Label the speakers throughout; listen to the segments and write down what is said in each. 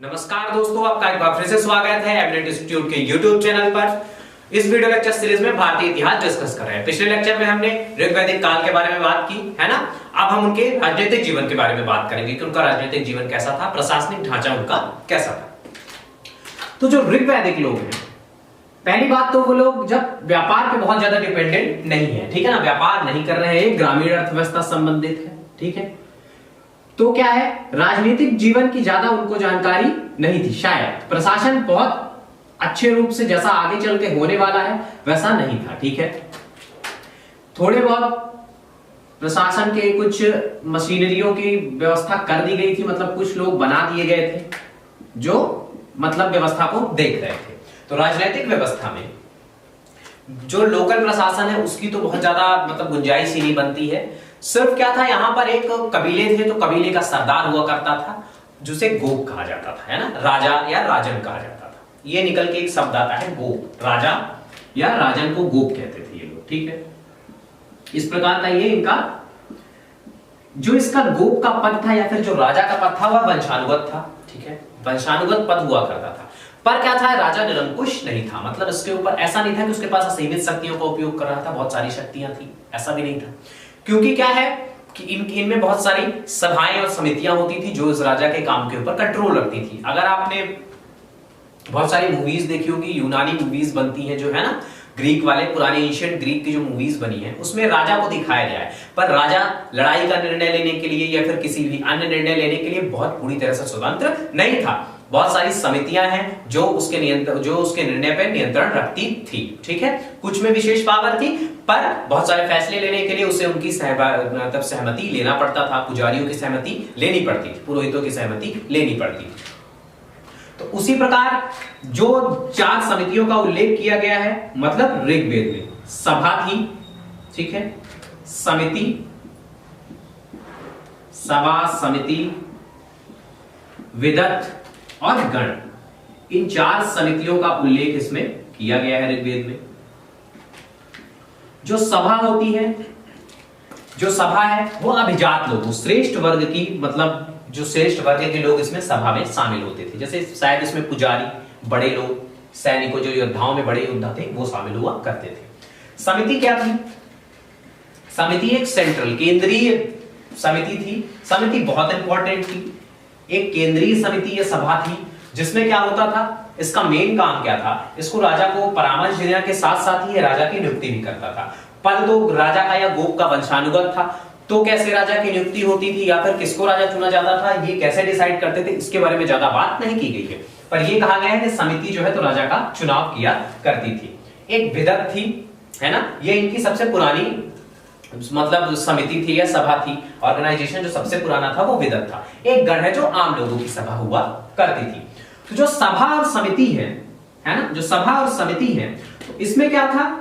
Speaker 1: नमस्कार दोस्तों, आपका एक बार फिर से स्वागत है एमिनेंट इंस्टीट्यूट के यूट्यूब चैनल पर। इस वीडियो लेक्चर सीरीज में भारतीय इतिहास डिस्कस कर रहे हैं। पिछले लेक्चर में हमने ऋग्वैदिक काल के बारे में बात की है ना। अब हम उनके राजनीतिक जीवन के बारे में बात करेंगे कि उनका राजनीतिक जीवन कैसा था, प्रशासनिक ढांचा उनका कैसा था। तो जो ऋग्वैदिक लोग हैं, पहली बात तो वो लोग जब व्यापार पे बहुत ज्यादा डिपेंडेंट नहीं है, ठीक है ना, व्यापार नहीं कर रहे हैं, ग्रामीण अर्थव्यवस्था संबंधित है, ठीक है। तो क्या है, राजनीतिक जीवन की ज्यादा उनको जानकारी नहीं थी, शायद प्रशासन बहुत अच्छे रूप से जैसा आगे चल के होने वाला है वैसा नहीं था, ठीक है। थोड़े बहुत प्रशासन के कुछ मशीनरियों की व्यवस्था कर दी गई थी, मतलब कुछ लोग बना दिए गए थे जो मतलब व्यवस्था को देख रहे थे। तो राजनीतिक व्यवस्था में जो लोकल प्रशासन है उसकी तो बहुत ज्यादा मतलब गुंजाइश ही नहीं बनती है। सिर्फ क्या था, यहां पर एक कबीले थे, तो कबीले का सरदार हुआ करता था जिसे गोप कहा जाता था, है ना, राजा या राजन कहा जाता था। ये निकल के एक शब्द आता है गोप, राजा या राजन को गोप कहते थे ये लोग, ठीक है। इस प्रकार का ये इनका जो इसका गोप का पद था या फिर जो राजा का पद था वह वंशानुगत था, ठीक है, वंशानुगत पद हुआ करता था। पर क्या था, राजा निरंकुश नहीं था, मतलब इसके ऊपर ऐसा नहीं था कि उसके पास असीमित शक्तियों का उपयोग कर रहा था, बहुत सारी शक्तियां थी, ऐसा भी नहीं था। क्योंकि क्या है कि इनमें बहुत सारी सभाएं और समितियां होती थी जो इस राजा के काम के ऊपर कंट्रोल रखती थी। अगर आपने बहुत सारी मूवीज देखी होगी, यूनानी मूवीज बनती हैं जो है ना, ग्रीक वाले पुराने एंशिएंट ग्रीक की जो मूवीज बनी है उसमें राजा को दिखाया गया है, पर राजा लड़ाई का निर्णय लेने के लिए या फिर किसी भी अन्य निर्णय लेने के लिए बहुत पूरी तरह से स्वतंत्र नहीं था। बहुत सारी समितियां हैं जो उसके निर्णय पर नियंत्रण रखती थी, ठीक है। कुछ में विशेष पावर थी, पर बहुत सारे फैसले लेने के लिए उसे उनकी सहमति लेना पड़ता था, पुजारियों की सहमति लेनी पड़ती थी, पुरोहितों की सहमति लेनी पड़ती थी। तो उसी प्रकार जो 4 समितियों का उल्लेख किया गया है, मतलब ऋग्वेद में सभा थी, ठीक है, समिति, सभा, समिति, विदत और गण, इन 4 समितियों का उल्लेख इसमें किया गया है ऋग्वेद में। जो सभा होती है, जो सभा है वो अभिजात लोग, श्रेष्ठ वर्ग की, मतलब जो श्रेष्ठ वर्ग के लोग इसमें सभा में शामिल होते थे। जैसे शायद इसमें पुजारी, बड़े लोग, सैनिकों, जो योद्धाओं में बड़े योद्धा थे वो शामिल हुआ करते थे। समिति क्या थी, समिति एक सेंट्रल केंद्रीय समिति थी। समिति बहुत इंपॉर्टेंट थी, एक केंद्रीय समिति या सभा थी जिसमें क्या होता था, इसका मेन काम क्या था, इसको राजा को परामर्श देने के साथ साथ ही राजा की नियुक्ति भी करता था। पद तो राजा का या गोप का वंशानुगत था, तो कैसे राजा की नियुक्ति होती थी या फिर किसको राजा चुना जाता था, ये कैसे डिसाइड करते थे, इसके बारे में ज्यादा बात नहीं की गई है। पर यह कहा गया है कि समिति जो है तो राजा का चुनाव किया करती थी। एक विदत थी, है ना, ये इनकी सबसे पुरानी मतलब समिति थी या सभा थी, ऑर्गेनाइजेशन जो सबसे पुराना था वो विदत था। एक गण है जो आम लोगों की सभा हुआ करती थी। तो जो सभा और समिति है ना, जो सभा और समिति है, तो इसमें क्या था,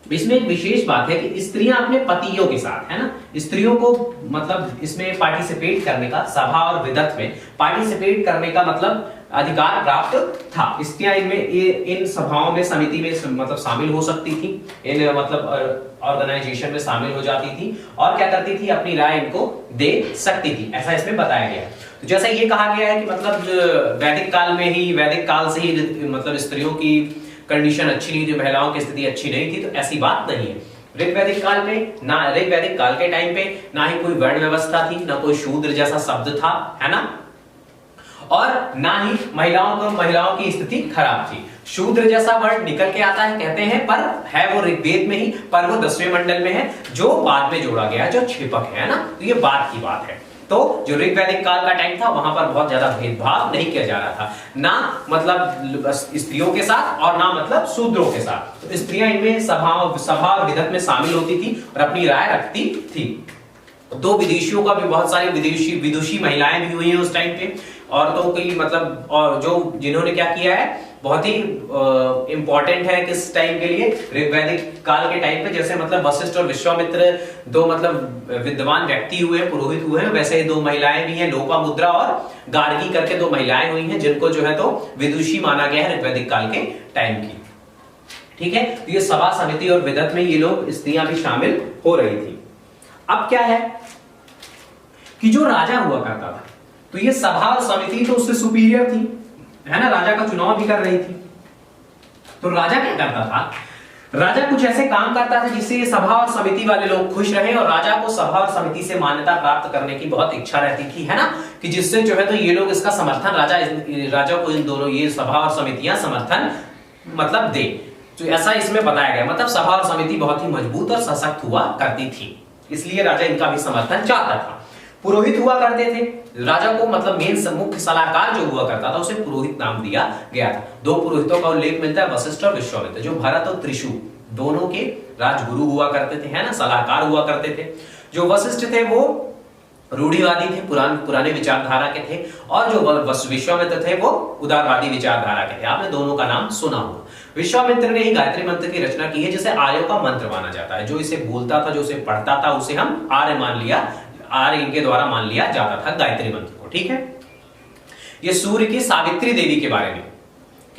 Speaker 1: इसमें एक विशेष बात है कि स्त्रियां अपने पतियों के साथ, है ना, स्त्रियों को मतलब इसमें पार्टिसिपेट करने का, सभा और विदत में पार्टिसिपेट करने का मतलब अधिकार प्राप्त था। स्त्रियां इनमें इन सभाओं में, समिति में मतलब शामिल हो सकती थी, इन मतलब ऑर्गेनाइजेशन में शामिल हो जाती थी और क्या करती थी, अपनी राय इनको दे सकती थी, ऐसा इसमें बताया गया है। तो जैसे ये कहा गया है कि मतलब वैदिक काल से ही मतलब स्त्रियों की कंडीशन अच्छी नहीं थी, महिलाओं की स्थिति अच्छी नहीं थी, तो ऐसी बात नहीं है। ऋग्वैदिक काल में ना, ऋग्वैदिक काल के टाइम पे ना ही कोई वर्ण व्यवस्था थी, ना कोई शूद्र जैसा शब्द था, है ना, और ना ही महिलाओं की स्थिति खराब थी। शूद्र जैसा वर्ड निकल के आता है कहते हैं, पर है वो ऋग्वेद में ही, पर वो 10वें मंडल में है जो बाद में जोड़ा गया, जो छिपक है ना, तो ये बात की बात है। तो जो ऋग्वैदिक काल का टाइम था वहां पर बहुत ज्यादा भेदभाव नहीं किया जा रहा था, ना मतलब स्त्रियों के साथ और ना मतलब शूद्रों के साथ। तो स्त्रियां इनमें सभा और विदत में शामिल होती थी और अपनी राय रखती थी। तो विदेशियों का भी, बहुत सारी विदुषी महिलाएं भी हुई हैं उस टाइम पे, औरतों की मतलब, और जो जिन्होंने क्या किया है, बहुत ही इंपॉर्टेंट है किस टाइम के लिए, ऋग्वैदिक काल के टाइम पे, जैसे मतलब वशिष्ठ और विश्वामित्र दो मतलब विद्वान व्यक्ति हुए, पुरोहित हुए हैं, वैसे ही 2 महिलाएं भी हैं, लोपामुद्रा और गार्गी करके 2 महिलाएं हुई हैं जिनको जो है तो विदुषी माना गया है ऋग्वैदिक काल के टाइम की, ठीक है। तो ये सभा, समिति और विदत में ये लोग, स्त्रियां भी शामिल हो रही थी। अब क्या है कि जो राजा हुआ करता था, तो ये सभा और समिति तो उससे सुपीरियर थी, है ना, राजा का चुनाव भी कर रही थी। तो राजा क्या करता था, राजा कुछ ऐसे काम करता था जिससे ये सभा और समिति वाले लोग खुश रहे, और राजा को सभा और समिति से मान्यता प्राप्त करने की बहुत इच्छा रहती थी, है ना, कि जिससे जो है तो ये लोग इसका समर्थन राजा को इन दोनों ये सभा और समितियां समर्थन मतलब दे। तो ऐसा इसमें बताया गया, मतलब सभा और समिति बहुत ही मजबूत और सशक्त हुआ करती थी, इसलिए राजा इनका भी समर्थन चाहता था। पुरोहित हुआ करते थे, राजा को मतलब मेन मुख्य सलाहकार जो हुआ करता था उसे पुरोहित नाम दिया गया था। दो पुरोहितों का उल्लेख मिलता है, वशिष्ठ और विश्वामित्र, जो भरत और त्रिशु दोनों के राजगुरु हुआ करते थे, है ना, सलाहकार हुआ करते थे। जो वशिष्ठ थे वो रूढ़िवादी थे, पुराने विचारधारा के थे, और जो विश्वामित्र थे वो उदारवादी विचारधारा के थे। आपने दोनों का नाम सुना होगा। विश्वामित्र ने ही गायत्री मंत्र की रचना की है, जिसे आर्यों का मंत्र माना जाता है। जो इसे बोलता था, जो इसे पढ़ता था, उसे हम आर्य मान लिया, आर्य इनके द्वारा मान लिया जाता था गायत्री मंत्र को, ठीक है। ये सूर्य की सावित्री देवी के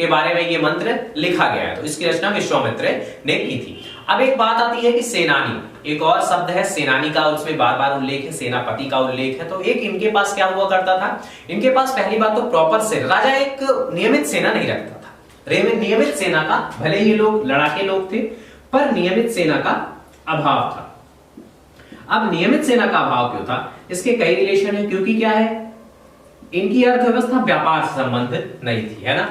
Speaker 1: बारे में ये मंत्र लिखा गया है, तो इसकी रचना विश्वामित्र ने की थी। अब एक बात आती है कि सेनानी, एक और शब्द है सेनानी का, उसमें बार बार उल्लेख है, सेनापति का उल्लेख है। तो एक इनके पास क्या हुआ करता था, इनके पास पहली बात तो प्रॉपर सेना, राजा एक नियमित सेना नहीं रखता था। नियमित सेना का, भले ये लोग लड़ाके लोग थे, पर नियमित सेना का अभाव था। अब नियमित सेना का अभाव क्यों था, इसके कई रिलेशन है, क्योंकि क्या है, इनकी अर्थव्यवस्था व्यापार से संबंधित नहीं थी, है ना,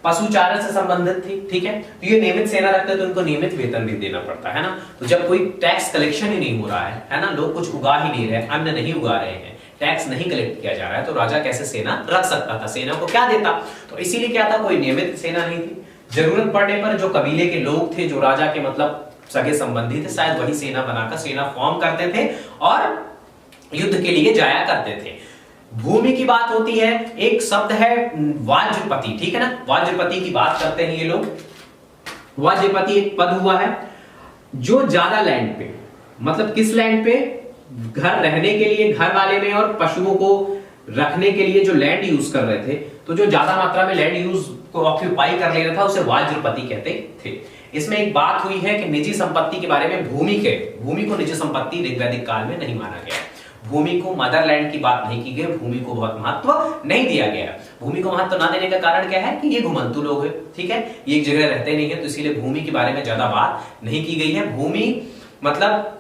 Speaker 1: पशुचारण से संबंधित थी, ठीक है। तो ये नियमित सेना रखते तो उनको नियमित वेतन भी देना पड़ता है ना। तो जब कोई टैक्स कलेक्शन ही नहीं हो रहा है ना, लोग कुछ उगा ही नहीं रहे, अन्न नहीं उगा रहे हैं, टैक्स नहीं कलेक्ट किया जा रहा है, तो राजा कैसे सेना रख सकता था, सेना को क्या देता। तो इसीलिए क्या था, कोई नियमित सेना नहीं थी। जरूरत पड़ने पर जो कबीले के लोग थे, जो राजा के मतलब सगे संबंधी थे, शायद वही सेना बनाकर सेना फॉर्म करते थे और युद्ध के लिए जाया करते थे। भूमि की बात होती है, एक शब्द है वाज्यपति, ठीक है ना, वाज्यपति की बात करते हैं ये लोग। वाज्यपति एक पद हुआ है जो ज्यादा लैंड पे, मतलब किस लैंड पे, घर रहने के लिए घर वाले में और पशुओं को रखने के लिए जो लैंड यूज कर रहे थे, तो जो ज्यादा मात्रा में लैंड यूज को ऑक्यूपाई कर ले रहा था उसे वाज्यपति कहते थे। इसमें एक बात हुई है कि निजी संपत्ति के बारे में, भूमि को निजी संपत्ति ऋग्वैदिक काल में नहीं माना गया। भूमि को मदरलैंड की बात नहीं की गई, भूमि को बहुत महत्व नहीं दिया गया। भूमि को महत्व ना देने का कारण क्या है कि ये घुमंतु लोग हैं, ठीक है, ये एक जगह रहते नहीं है, तो इसीलिए भूमि के बारे में ज्यादा बात नहीं की गई है। भूमि मतलब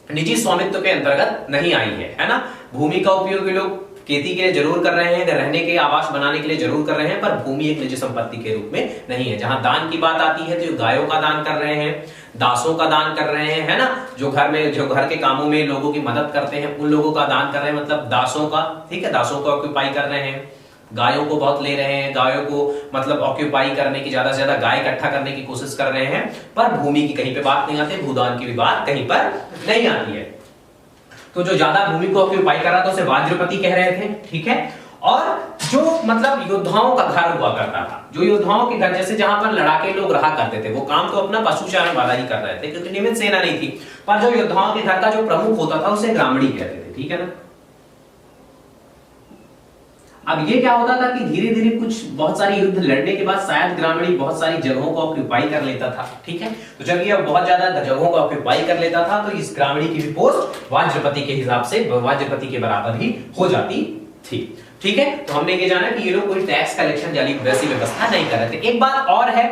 Speaker 1: निजी स्वामित्व के अंतर्गत नहीं आई है ना। भूमि का उपयोग लोग खेती के लिए जरूर कर रहे हैं, रहने के आवास बनाने के लिए जरूर कर रहे हैं, पर भूमि एक निजी संपत्ति के रूप में नहीं है। जहां दान की बात आती है तो गायों का दान कर रहे हैं, दासों का दान कर रहे हैं, है ना, जो घर के कामों में लोगों की मदद करते हैं उन लोगों का दान कर रहे हैं, मतलब दासों का, ठीक है, दासों को ऑक्यूपाई कर रहे हैं। गायों को बहुत ले रहे हैं, गायों को मतलब ऑक्यूपाई करने की, ज्यादा से ज्यादा गाय इकट्ठा करने की कोशिश कर रहे हैं, पर भूमि की कहीं पे बात नहीं आती, भूदान की भी बात कहीं पर नहीं आती है। तो जो ज्यादा भूमि को ऑक्यूपाई कर रहा था उसे वाज्यपति कह रहे थे, ठीक है। और जो मतलब योद्धाओं का घर हुआ करता था, जो योद्धाओं के घर, जैसे जहां पर लड़ाके लोग रहा करते थे, वो काम तो अपना पशुचारण वाला ही कर रहे थे क्योंकि नियमित सेना नहीं थी, पर जो योद्धाओं के घर का जो प्रमुख होता था उसे ग्रामीणी कहते थे, ठीक है ना। अब ये क्या होता था कि धीरे धीरे कुछ बहुत सारी युद्ध लड़ने के बाद शायद ग्रामीणी बहुत सारी जगहों को ऑक्यूपाई कर लेता था, ठीक है। तो जब ये बहुत ज्यादा जगहों को ऑक्यूपाई कर लेता था तो इस ग्रामीणी की भी पोस्ट वाज्यपति के हिसाब से वाज्यपति के बराबर ही हो जाती थी, ठीक है। तो हमने ये जाना कि ये लोग कोई टैक्स कलेक्शन वैसी व्यवस्था नहीं कर रहे थे। एक बात और है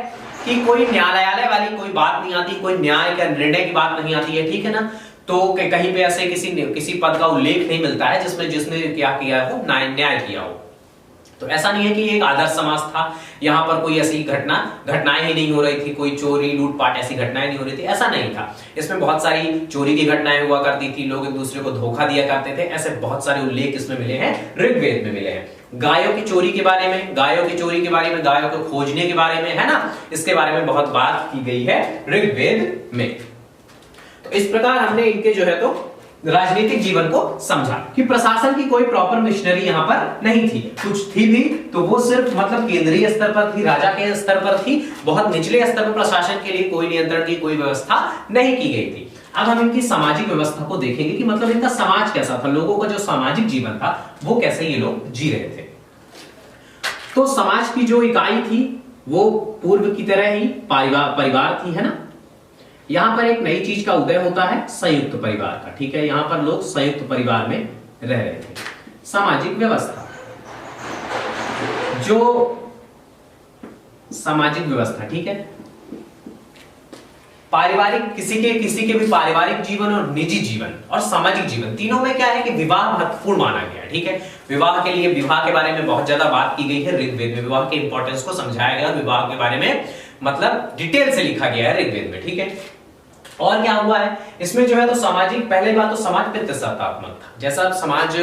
Speaker 1: कि कोई न्यायालय वाली कोई बात नहीं आती, कोई न्याय का निर्णय की बात नहीं आती है, ठीक है ना। तो कहीं पे ऐसे किसी पद का उल्लेख नहीं मिलता है जिसने क्या किया है, वो न्याय किया हो। तो ऐसा नहीं है कि ये एक आदर्श समाज था, यहाँ पर कोई ऐसी घटनाएं ही नहीं हो रही थी, कोई चोरी लूटपाट ऐसी घटनाएं नहीं हो रही थी, ऐसा नहीं था। इसमें बहुत सारी चोरी की घटनाएं हुआ करती थी, लोग एक दूसरे को धोखा दिया करते थे, ऐसे बहुत सारे उल्लेख इसमें मिले हैं, ऋग्वेद में मिले हैं। गायों की चोरी के बारे में, गायों को खोजने के बारे में, है ना, इसके बारे में बहुत बात की गई है ऋग्वेद में। तो इस प्रकार हमने इनके जो है तो राजनीतिक जीवन को समझा कि प्रशासन की कोई प्रॉपर मिशनरी यहाँ पर नहीं थी, कुछ थी भी तो वो सिर्फ मतलब केंद्रीय स्तर पर थी, राजा के स्तर पर थी, बहुत निचले स्तर पर प्रशासन के लिए कोई नियंत्रण की कोई व्यवस्था नहीं की गई थी। अब हम इनकी सामाजिक व्यवस्था को देखेंगे कि मतलब इनका समाज कैसा था, लोगों का जो सामाजिक जीवन था वो कैसे ये लोग जी रहे थे। तो समाज की जो इकाई थी वो पूर्व की तरह ही परिवार थी, है ना। यहां पर एक नई चीज का उदय होता है, संयुक्त परिवार का, ठीक है। यहां पर लोग संयुक्त परिवार में रह रहे थे। सामाजिक व्यवस्था, जो सामाजिक व्यवस्था, ठीक है, पारिवारिक किसी के भी पारिवारिक जीवन और निजी जीवन और सामाजिक जीवन तीनों में क्या है कि विवाह महत्वपूर्ण माना गया है। ठीक है, विवाह के लिए, विवाह के बारे में बहुत ज्यादा बात की गई है ऋग्वेद में, विवाह के इंपॉर्टेंस को समझाया गया, विवाह के बारे में मतलब डिटेल से लिखा गया है ऋग्वेद में। ठीक है, और क्या हुआ है इसमें जो है तो सामाजिक, पहले बात तो समाज पितृसत्तात्मक था, जैसा समाज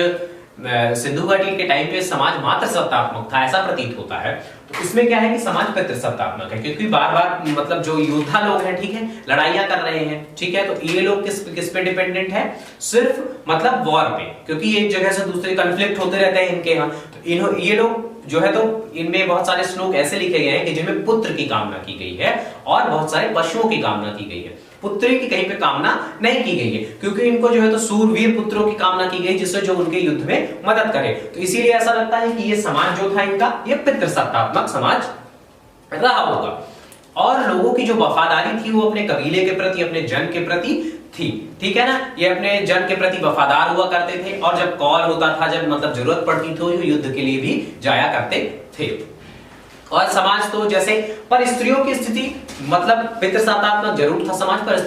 Speaker 1: सिंधु घाटी के टाइम पे समाज मात्र सत्तात्मक था ऐसा प्रतीत होता है। तो इसमें क्या है कि समाज पितृसत्तात्मक है, क्योंकि बार बार मतलब जो योद्धा लोग हैं, ठीक है, लड़ाइयां कर रहे हैं, ठीक है, तो ये लोग किस पे डिपेंडेंट है, सिर्फ मतलब वॉर पे, क्योंकि एक जगह से दूसरे कॉन्फ्लिक्ट होते रहते हैं इनके यहाँ। तो ये लोग जो है तो इनमें बहुत सारे श्लोक ऐसे लिखे गए हैं कि जिनमें पुत्र की कामना की गई है और बहुत सारे पशुओं की कामना की गई है, पुत्र की कहीं पे कामना नहीं की गई है, क्योंकि इनको जो है तो सूरवीर पुत्रों की कामना की गई जिससे जो उनके युद्ध में मदद करे। तो इसीलिए ऐसा लगता है कि ये समाज जो था इनका, ये पितृसत्तात्मक समाज रहा होगा और लोगों की जो वफादारी थी वो अपने कबीले के प्रति, अपने जन के प्रति थी। ठीक है ना, ये अपने जन के प्रति वफादार हुआ करते थे और जब कॉल होता था, जब मतलब जरूरत पड़ती थी, तो युद्ध के लिए भी जाया करते थे। और समाज तो जैसे, पर स्त्रियों की स्थिति मतलब पितृसत्तात्मक जरूर था समाज, पर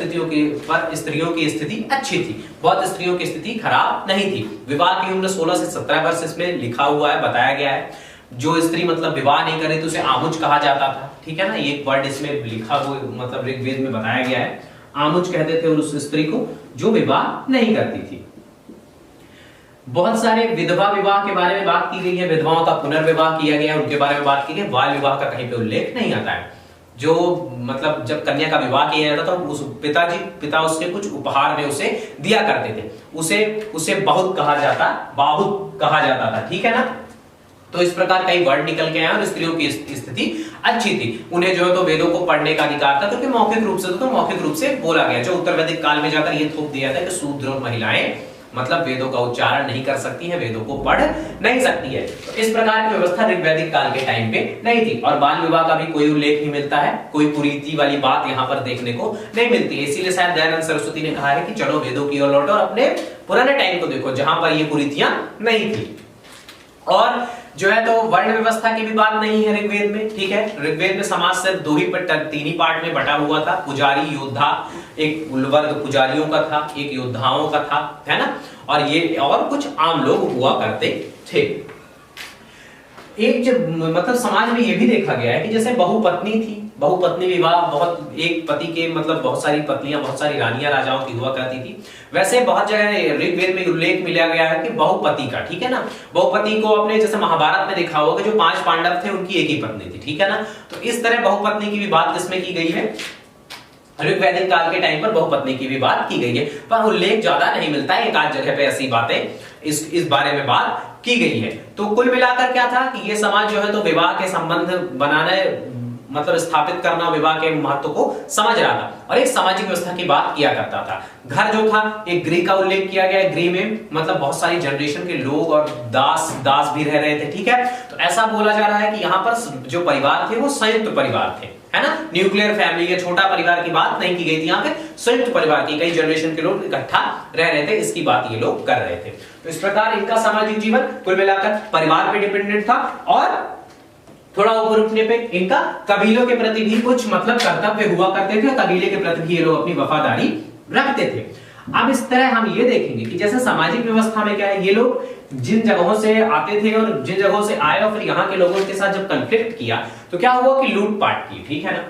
Speaker 1: स्त्रियों की स्थिति अच्छी थी, बहुत स्त्रियों की स्थिति खराब नहीं थी। विवाह की उम्र 16 से 17 वर्ष इसमें लिखा हुआ है, बताया गया है। जो स्त्री मतलब विवाह नहीं करे तो उसे आमुच कहा जाता था। ठीक है ना, ये वर्ड इसमें लिखा हुआ मतलब ऋग्वेद में बताया गया है, आमुच कहते थे उस स्त्री को जो विवाह नहीं करती थी। बहुत सारे विधवा विवाह के बारे में बात की गई है, विधवाओं का पुनर्विवाह किया गया है, उनके बारे में बात की गई। बाल विवाह का कहीं पे उल्लेख नहीं आता है। जो मतलब जब कन्या का विवाह किया जाता था तो उस पिता उसके कुछ उपहार में उसे दिया करते थे, उसे बहुत कहा जाता था। ठीक है ना, तो इस प्रकार कई वर्ड निकल के आए और स्त्रियों की स्थिति अच्छी थी। उन्हें जो है तो वेदों को पढ़ने का अधिकार था, क्योंकि मौखिक रूप से बोला गया। जो उत्तर वैदिक काल में जाकर ये थोप दिया था कि शूद्र और महिलाएं मतलब वेदों का उच्चारण नहीं कर सकती हैं, वेदों को पढ़ नहीं सकती है। तो इस प्रकार की व्यवस्था ऋग्वैदिक काल के टाइम पे नहीं थी। और बाल विवाह का भी कोई उल्लेख नहीं मिलता है, कोई कुरीति वाली बात यहाँ पर देखने को नहीं मिलती है। इसीलिए शायद दयानंद सरस्वती ने कहा है कि चलो वेदों की ओर लौटो और अपने पुराने टाइम को देखो जहां पर ये कुरीतियां नहीं थी। और जो है तो वर्ण व्यवस्था की भी बात नहीं है ऋग्वेद में। ठीक है, ऋग्वेद में समाज सिर्फ तीन ही पार्ट में बटा हुआ था, पुजारी, योद्धा। एक वर्ग पुजारियों का था, एक योद्धाओं का था, है ना, और ये और कुछ आम लोग हुआ करते थे। एक जब मतलब समाज में ये भी देखा गया है कि जैसे बहुपत्नी थी, बहुपत्नी विवाह, बहुत एक पति के मतलब बहुत सारी पत्नियां, बहुत सारी रानियां राजाओं की हुआ करती थी। वैसे बहुत जगह ऋग्वेद में उल्लेख मिला गया है कि बहुपति का, ठीक है ना, बहुपति को अपने जैसे महाभारत में देखा होगा जो 5 पांडव थे उनकी एक ही पत्नी थी। ठीक है ना, तो इस तरह बहुपत्नी की भी बात किसमें की गई है, ऋग्वैदिक काल के टाइम पर बहुपत्नी की भी बात की गई है, पर उल्लेख ज्यादा नहीं मिलता है। एक आध जगह पे ऐसी बातें इस बारे में बात की गई है। तो कुल मिलाकर क्या था कि ये समाज जो है तो विवाह के संबंध बनाने मतलब स्थापित करना, विवाह के महत्व को समझ रहा था और एक सामाजिक व्यवस्था की बात किया करता था। घर जो था, एक गृह का उल्लेख किया गया है। गृह में मतलब बहुत सारी जनरेशन के लोग और दास भी रह रहे थे। ठीक है, तो ऐसा बोला जा रहा है कि यहाँ पर जो परिवार थे वो संयुक्त परिवार थे, है ना, न्यूक्लियर फैमिली के छोटा परिवार की बात नहीं की गई थी। यहाँ पे संयुक्त परिवार की कई जनरेशन के लोग इकट्ठा रह रहे थे, इसकी बात ये लोग कर रहे थे। तो इस प्रकार इनका सामाजिक जीवन कुल मिलाकर परिवार पे डिपेंडेंट था और थोड़ा ऊपर उठने पे इनका कबीलों के प्रति भी कुछ मतलब कर्तव्य हुआ करते थे, कबीले के प्रति भी ये लोग अपनी वफादारी रखते थे। अब इस तरह हम ये देखेंगे कि जैसे सामाजिक व्यवस्था में क्या है, ये लोग जिन जगहों से आते थे और जिन जगहों से आए और फिर यहाँ के लोगों के साथ जब कॉन्फ्लिक्ट किया तो क्या हुआ कि लूटपाट की। ठीक है ना,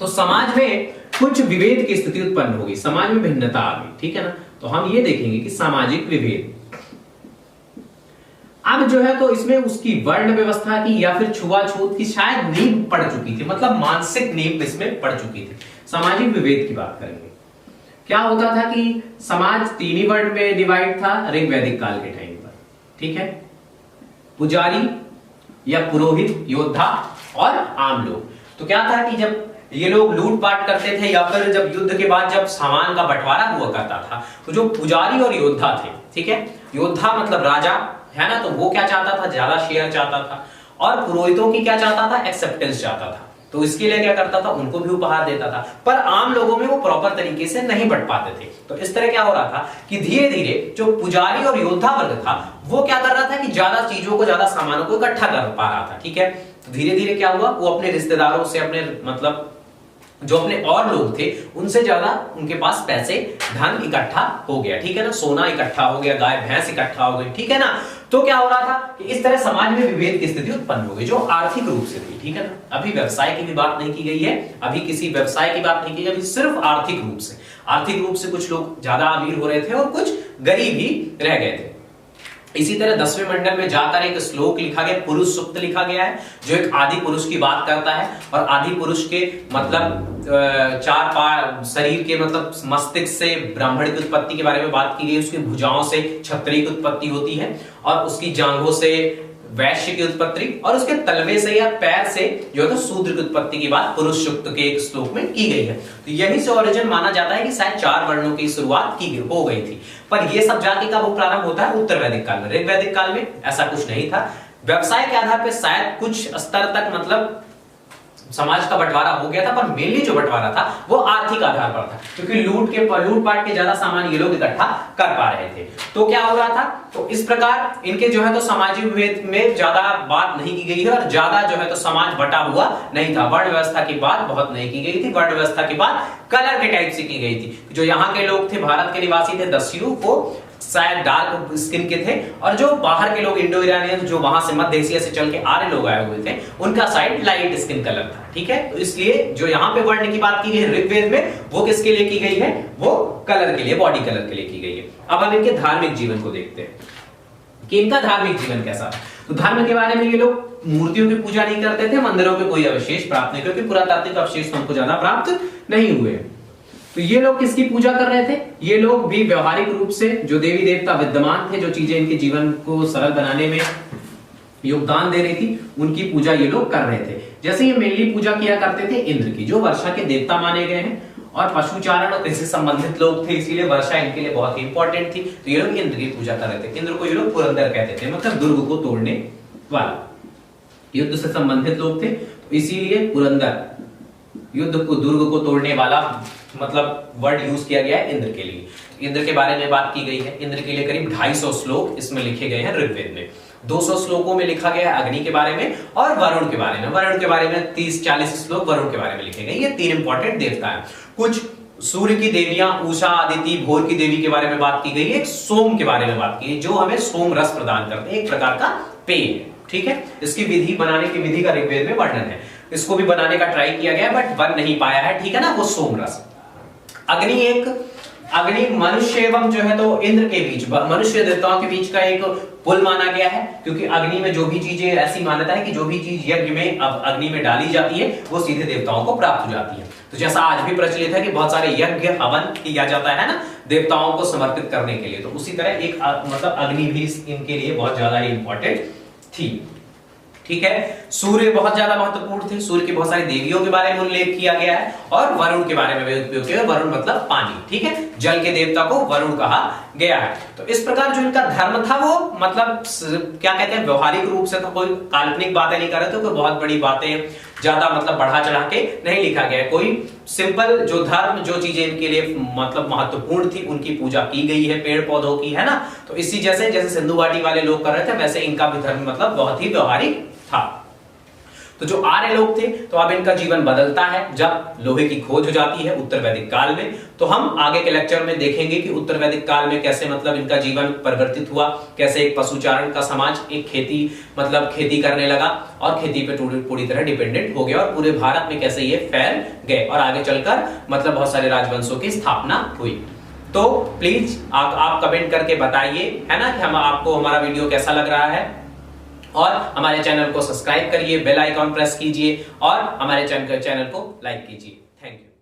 Speaker 1: तो समाज में कुछ विभेद की स्थिति उत्पन्न होगी, समाज में भिन्नता आ गई। ठीक है ना, तो हम ये देखेंगे कि सामाजिक विभेद अब जो है तो इसमें उसकी वर्ण व्यवस्था की या फिर छुआछूत की शायद नींव पड़ चुकी थी, मतलब मानसिक नींव इसमें पड़ चुकी थी। सामाजिक विभेद की बात करेंगे, क्या होता था कि समाज 3 ही वर्ग में डिवाइड था ऋग्वैदिक काल के टाइम पर। ठीक है, पुजारी या पुरोहित, योद्धा और आम लोग। तो क्या था कि जब ये लोग लूटपाट करते थे या फिर जब युद्ध के बाद जब सामान का बंटवारा हुआ करता था तो जो पुजारी और योद्धा थे, ठीक है, योद्धा मतलब राजा, है ना, तो वो क्या चाहता था, ज्यादा शेयर चाहता था और पुरोहितों की क्या चाहता था, एक्सेप्टेंस चाहता था। तो इसके लिए क्या करता था, उनको भी उपहार देता था, पर आम लोगों में वो प्रॉपर तरीके से नहीं बंट पाते थे। तो इस तरह क्या हो रहा था कि धीरे धीरे जो पुजारी और योद्धा वर्ग था वो क्या कर रहा था कि ज्यादा चीजों को, ज्यादा सामानों को इकट्ठा कर पा रहा था। ठीक है, तो धीरे धीरे क्या हुआ, वो अपने रिश्तेदारों से, अपने मतलब जो अपने और लोग थे उनसे ज्यादा उनके पास पैसे, धन इकट्ठा हो गया। ठीक है ना, सोना इकट्ठा हो गया, गाय भैंस इकट्ठा हो गई। ठीक है ना, तो क्या हो रहा था कि इस तरह समाज में विभेद की स्थिति उत्पन्न हो गई जो आर्थिक रूप से थी। ठीक है ना, अभी व्यवसाय की भी बात नहीं की गई है, अभी किसी व्यवसाय की बात नहीं की गई, अभी सिर्फ आर्थिक रूप से। आर्थिक रूप से कुछ लोग ज्यादा अमीर हो रहे थे और कुछ गरीब ही रह गए थे। इसी तरह 10वें मंडल में जाकर एक श्लोक लिखा गया, पुरुष सूक्त लिखा गया है, जो एक आदि पुरुष की बात करता है। और आदि पुरुष के मतलब शरीर के मतलब मस्तिष्क से ब्राह्मण की उत्पत्ति के बारे में बात की गई, उसकी भुजाओं से क्षत्रिय की उत्पत्ति होती है, और उसकी जांघों से वैश्य की उत्पत्ति, और उसके तलवे से या पैर से जो है तो शूद्र की उत्पत्ति की बात पुरुष सूक्त के एक श्लोक में की गई है। तो यही से ओरिजिन माना जाता है कि शायद 4 वर्णों की शुरुआत हो गई थी। पर यह सब जाति का वो प्रारंभ होता है उत्तर वैदिक काल में। ऋग वैदिक काल में ऐसा कुछ नहीं था। व्यवसाय के आधार पर शायद कुछ स्तर तक मतलब समाज का बंटवारा हो गया था, पर मेनली जो बंटवारा था वो आर्थिक आधार पर था, क्योंकि लूट पाट के ज्यादा सामान ये लोग इकट्ठा कर पा रहे थे। तो क्या हो रहा था, तो इस प्रकार इनके जो है तो सामाजिक विभेद में ज्यादा बात नहीं की गई है, और ज्यादा जो है तो समाज बटा हुआ नहीं था। वर्ण व्यवस्था की बात बहुत नहीं की गई थी। वर्ण व्यवस्था की बात कलर के टाइप से की गई थी। जो यहाँ के लोग थे, भारत के निवासी थे, दस्यु को शायद डार्क स्किन के थे, और जो बाहर के लोग इंडो ईरानियन जो वहां से मध्य एशिया से चल के आर्य लोग आए हुए थे, उनका शायद लाइट स्किन कलर था। ठीक है, तो इसलिए जो यहाँ पे वर्ण की बात की गई है ऋग्वेद में, वो किसके लिए की गई है, वो कलर के लिए, बॉडी कलर के लिए की गई है। अब हम इनके धार्मिक जीवन को देखते हैं कि इनका धार्मिक जीवन कैसा था। तो धर्म के बारे में ये लोग मूर्तियों की पूजा नहीं करते थे, मंदिरों के कोई अवशेष प्राप्त नहीं, क्योंकि पुरातात्विक अवशेष हमको ज्यादा प्राप्त नहीं हुए। तो ये लोग किसकी पूजा कर रहे थे, ये लोग भी व्यवहारिक रूप से जो देवी देवता विद्यमान थे, जो चीजें इनके जीवन को सरल बनाने में योगदान दे रही थी, उनकी पूजा ये लोग कर रहे थे। जैसे ये मेनली पूजा किया करते थे इंद्र की, जो वर्षा के देवता माने गए हैं, और पशुचारण और कृषि संबंधित लोग थे, इसीलिए वर्षा इनके लिए बहुत ही इंपॉर्टेंट थी। तो ये लोग इंद्र की पूजा कर रहे थे। इंद्र को ये लोग पुरंदर कहते थे, मतलब दुर्ग को तोड़ने वाला, युद्ध से संबंधित लोग थे, तो इसीलिए पुरंदर, युद्ध को, दुर्ग को तोड़ने वाला मतलब वर्ड यूज किया गया है इंद्र के लिए। इंद्र के बारे में बात की गई है। इंद्र के लिए करीब 250 श्लोक इसमें लिखे गए हैं ऋग्वेद में। 200 श्लोकों में लिखा गया है अग्नि के बारे में और वरुण के बारे में। वरुण के बारे में 30-40 श्लोक वरुण के बारे में लिखे गए। ये 3 इंपॉर्टेंट देवता हैं। कुछ सूर्य की देवियां, उषा, आदिति, भोर की देवी के बारे में बात की गई है। एक सोम के बारे में बात की है, जो हमें सोम रस प्रदान करते हैं, एक प्रकार का पेय है। ठीक है, इसकी विधि, बनाने की विधि का ऋग्वेद में वर्णन है। इसको भी बनाने का ट्राई किया गया बट बन नहीं पाया है। ठीक है ना, वो सोम रस। अग्नि मनुष्य एवं जो है तो इंद्र के बीच, मनुष्य देवताओं के बीच का एक पुल माना गया है, क्योंकि अग्नि में जो भी चीजें, ऐसी मान्यता है कि जो भी चीज यज्ञ में अब अग्नि में डाली जाती है वो सीधे देवताओं को प्राप्त हो जाती है। तो जैसा आज भी प्रचलित है कि बहुत सारे यज्ञ हवन किया जाता है ना देवताओं को समर्पित करने के लिए, तो उसी तरह एक मतलब अग्नि भी इनके लिए बहुत ज्यादा इंपॉर्टेंट थी। ठीक है, सूर्य बहुत ज्यादा महत्वपूर्ण थे। सूर्य की बहुत सारी देवियों के बारे में उल्लेख किया गया है, और वरुण के बारे में भी उपयोग किया। वरुण मतलब पानी। ठीक है, जल के देवता को वरुण कहा गया है। तो इस प्रकार जो इनका धर्म था वो मतलब क्या कहते हैं, व्यवहारिक रूप से तो कोई काल्पनिक बातें नहीं कर रहे थे, कोई बहुत बड़ी बातें ज्यादा मतलब बढ़ा चढ़ा के नहीं लिखा गया है। कोई सिंपल जो धर्म, जो चीजें इनके लिए मतलब महत्वपूर्ण थी, उनकी पूजा की गई है, पेड़ पौधों की, है ना। तो इसी जैसे सिंधु घाटी वाले लोग कर रहे थे, वैसे इनका भी धर्म मतलब बहुत ही व्यवहारिक था। तो जो आर्य लोग थे, तो अब इनका जीवन बदलता है जब लोहे की खोज हो जाती है उत्तर वैदिक काल में। तो हम आगे के लेक्चर में देखेंगे कि उत्तर वैदिक काल में कैसे मतलब इनका जीवन परिवर्तित हुआ, कैसे एक पशुचारण का समाज एक खेती करने लगा और खेती पे पूरी तरह डिपेंडेंट हो गया, और पूरे भारत में कैसे ये फैल गए, और आगे चलकर मतलब बहुत सारे राजवंशों की स्थापना हुई। तो प्लीज आप कमेंट करके बताइए, है ना, कि हम आपको हमारा वीडियो कैसा लग रहा है, और हमारे चैनल को सब्सक्राइब करिए, बेल आइकॉन प्रेस कीजिए, और हमारे चैनल को लाइक कीजिए। Thank you.